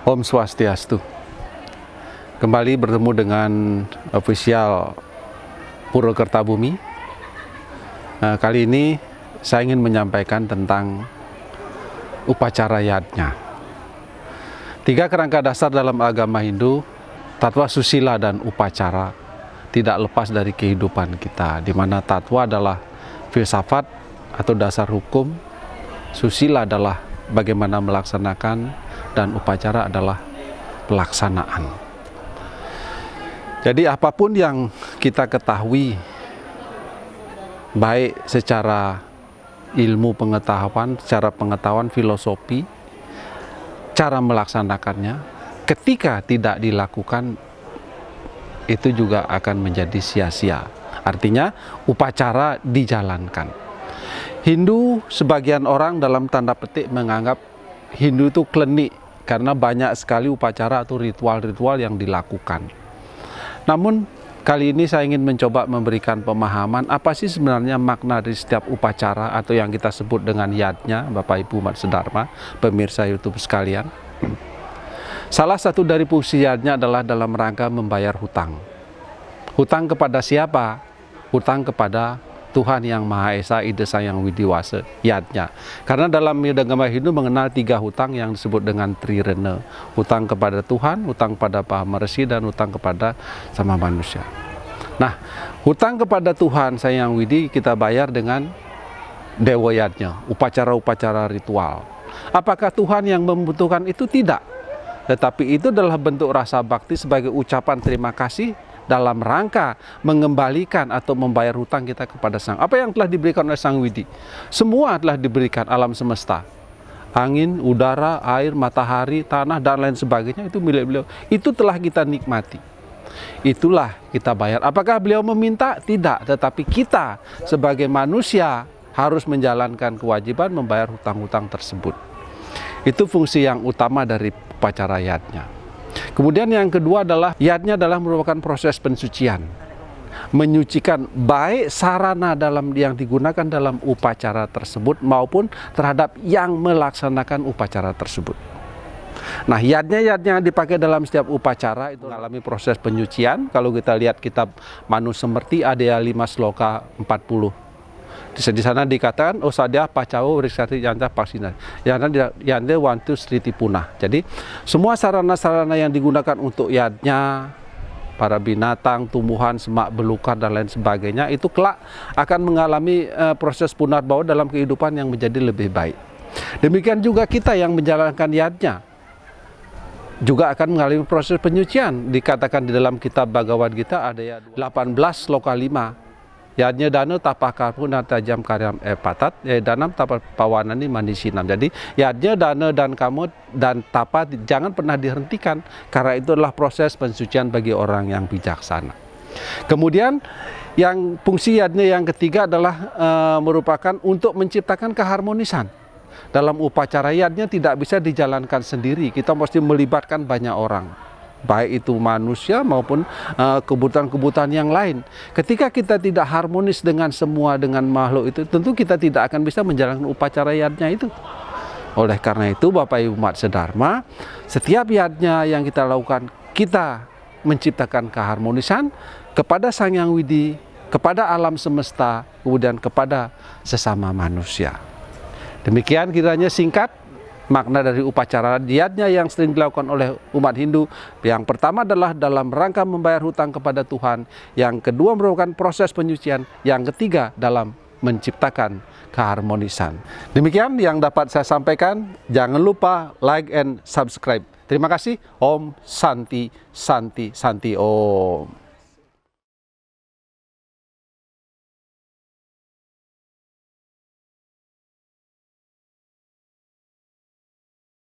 Om Swastiastu. Kembali bertemu dengan official Puro Kertabumi. Kali ini saya ingin menyampaikan tentang upacara yajna. 3 kerangka dasar dalam agama Hindu, tatwa susila dan upacara, tidak lepas dari kehidupan kita, di mana tatwa adalah filsafat atau dasar hukum, susila adalah bagaimana melaksanakan, dan upacara adalah pelaksanaan. Jadi apapun yang kita ketahui, baik secara ilmu pengetahuan, secara pengetahuan filosofi, cara melaksanakannya, ketika tidak dilakukan, itu juga akan menjadi sia-sia. Artinya upacara dijalankan. Hindu, sebagian orang dalam tanda petik menganggap Hindu itu klinik, karena banyak sekali upacara atau ritual-ritual yang dilakukan. Namun kali ini saya ingin mencoba memberikan pemahaman apa sih sebenarnya makna dari setiap upacara atau yang kita sebut dengan yajna, Bapak Ibu umat sedharma, pemirsa YouTube sekalian. Salah satu dari fungsi yajna adalah dalam rangka membayar hutang. Hutang kepada siapa? Hutang kepada Tuhan Yang Maha Esa, Ida Sang Yang Widiwasa, yajna. Karena dalam agama Hindu mengenal 3 hutang yang disebut dengan trirena. Hutang kepada Tuhan, hutang kepada Maha Mersi, dan hutang kepada sama manusia. Nah, hutang kepada Tuhan Sang Yang Widi kita bayar dengan dewa yajna, upacara-upacara ritual. Apakah Tuhan yang membutuhkan itu? Tidak. Tetapi itu adalah bentuk rasa bakti sebagai ucapan terima kasih dalam rangka mengembalikan atau membayar hutang kita kepada Sang. Apa yang telah diberikan oleh Sang Widi? Semua telah diberikan alam semesta. Angin, udara, air, matahari, tanah, dan lain sebagainya itu milik beliau. Itu telah kita nikmati. Itulah kita bayar. Apakah beliau meminta? Tidak. Tetapi kita sebagai manusia harus menjalankan kewajiban membayar hutang-hutang tersebut. Itu fungsi yang utama dari upacara yajna. Kemudian yang kedua adalah yajna adalah merupakan proses pensucian, menyucikan baik sarana yang digunakan dalam upacara tersebut maupun terhadap yang melaksanakan upacara tersebut. Nah, yajna yang dipakai dalam setiap upacara itu mengalami proses penyucian. Kalau kita lihat kitab Manusemerti ada 5 sloka 40. Di sana dikatakan osadya pacawo riksati yanta paksina yanda wantu striti punah. Jadi semua sarana-sarana yang digunakan untuk yajna, para binatang, tumbuhan, semak belukar dan lain sebagainya itu kelak akan mengalami proses punarbawa dalam kehidupan yang menjadi lebih baik. Demikian juga kita yang menjalankan yajna juga akan mengalami proses penyucian. Dikatakan di dalam kitab Bhagavad Gita ada 18 sloka 5. Yajna dana tapakar pun tajam karyam patat, danam tapa pawanani manisinam. Jadi yajna dana dan kamu dan tapa jangan pernah dihentikan, karena itu adalah proses pensucian bagi orang yang bijaksana. Kemudian yang fungsi yajna yang ketiga adalah merupakan untuk menciptakan keharmonisan. Dalam upacara yajna tidak bisa dijalankan sendiri, kita mesti melibatkan banyak orang, baik itu manusia maupun kebutuhan-kebutuhan yang lain. Ketika kita tidak harmonis dengan makhluk itu, tentu kita tidak akan bisa menjalankan upacara yajna itu. Oleh karena itu, Bapak Ibu umat sedharma, setiap yajna yang kita lakukan, kita menciptakan keharmonisan kepada Sang Yang Widi, kepada alam semesta, kemudian kepada sesama manusia. Demikian kiranya singkat makna dari upacara yajna yang sering dilakukan oleh umat Hindu. Yang pertama adalah dalam rangka membayar hutang kepada Tuhan. Yang kedua merupakan proses penyucian. Yang ketiga dalam menciptakan keharmonisan. Demikian yang dapat saya sampaikan. Jangan lupa like and subscribe. Terima kasih. Om Santi Santi Santi Om.